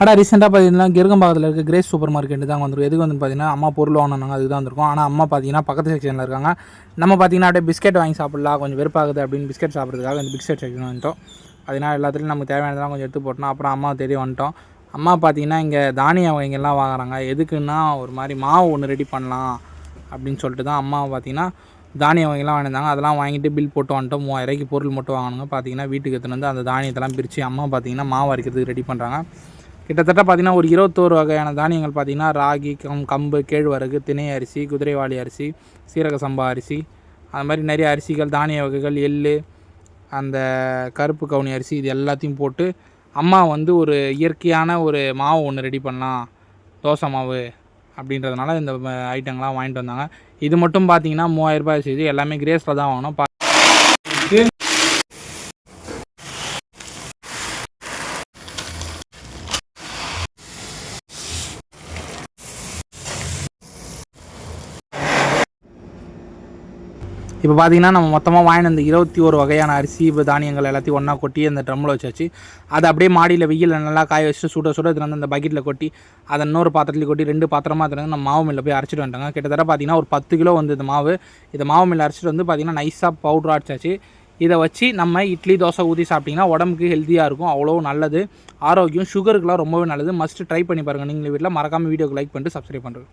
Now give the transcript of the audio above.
ஆனால் ரீசெண்டாக பார்த்தீங்கன்னா கிருகம்பாக்கத்தில் இருக்க கிரேஸ் சூப்பர் மார்க்கெட்டு தான் வந்திருக்கும். எதுக்கு வந்து பார்த்தீங்கன்னா அம்மா பொருள் வாங்கினாங்க அதுக்கு தான் வந்திருக்கும். ஆனால் அம்மா பார்த்தீங்கன்னா பக்கத்து செக்ஷனில் இருக்காங்க. நம்ம பார்த்தீங்கன்னா அப்படியே பிஸ்கெட் வாங்கி சாப்பிட்லாம், கொஞ்சம் வெறுப்பாகுது அப்படின்னு பிஸ்கெட் சாப்பிட்றதுக்காக இந்த பிஸ்கெட் செக்ஷன் வந்துட்டோம். அதனால் எல்லாத்துலையும் நமக்கு தேவையானதெல்லாம் கொஞ்சம் எடுத்து போட்டோம். அப்புறம் அம்மா தேடி வந்துட்டோம். அம்மா பார்த்தீங்கன்னா இங்கே தானிய வகைகள்லாம் வாங்குறாங்க. எதுக்குன்னா ஒரு மாதிரி மாவு ஒன்று ரெடி பண்ணலாம் அப்படின்னு சொல்லிட்டு தான் அம்மா பார்த்தீங்கன்னா தானிய வகைலாம் வாங்கியிருந்தாங்க. அதெல்லாம் வாங்கிட்டு பில் போட்டு வந்துட்டோம். 3000 பொருள் மட்டும் வாங்கணுங்க. பார்த்தீங்கன்னா வீட்டுக்கு எடுத்துன்னு வந்து அந்த தானியத்தெல்லாம் பிரித்து அம்மா பார்த்தீங்கன்னா மாவு அரைக்கிறதுக்கு ரெடி பண்ணுறாங்க. கிட்டத்தட்ட பார்த்திங்கன்னா ஒரு 21 வகையான தானியங்கள் பார்த்திங்கன்னா ராகி, கம்பு, கேழ்வரகு, திணை அரிசி, குதிரைவாலி அரிசி, சீரக சம்பா அரிசி, அது மாதிரி நிறைய அரிசிகள், தானிய வகைகள், எள், அந்த கருப்பு கவுனி அரிசி, இது எல்லாத்தையும் போட்டு அம்மா வந்து ஒரு இயற்கையான ஒரு மாவு ஒன்று ரெடி பண்ணலாம், தோசை மாவு அப்படின்றதுனால இந்த ஐட்டங்கள்லாம் வாங்கிட்டு வந்தாங்க. இது மட்டும் பார்த்திங்கன்னா 3000 ரூபாய் செய்து எல்லாமே கிரேஸில் தான் வாங்கணும். இப்போ பார்த்தீங்கன்னா நம்ம மொத்தமாக வாங்கின இந்த 21 வகையான அரிசி தானியங்கள் எல்லாத்தையும் ஒன்றா கொட்டி அந்த ட்ரம்மில் வச்சாச்சு. அதை அப்படியே மாடியில் வெயிலில் நல்லா காய வச்சுட்டு சுட இதில் வந்து அந்த பக்கெட்டில் கொட்டி அதை இன்னொரு பாத்திரத்தில் கொட்டி 2 பாத்திரமாக அதில் நம்ம மாவு மில்லில் போய் அரைச்சிட்டு வந்துட்டாங்க. கிட்டத்தட்ட பார்த்தீங்கன்னா ஒரு 10 கிலோ வந்து இந்த மாவு மாவு மில்லில் அரைச்சிட்டு வந்து பார்த்திங்கன்னா நைஸாக பவுடர் அரைச்சாச்சு. இதை வச்சு நம்ம இட்லி தோசை ஊற்றி சாப்பிட்டிங்கன்னா உடம்புக்கு ஹெல்த்தியாக இருக்கும், அவ்வளோ நல்லது, ஆரோக்கியம், சுகருக்குலாம் ரொம்பவே நல்லது. மஸ்ட்டு ட்ரை பண்ணி பாருங்கள். நீங்கள் வீட்டில் மறக்காமல் வீடியோக்கு லைக் பண்ணிட்டு சப்ஸ்கிரைப் பண்ணுறேன்.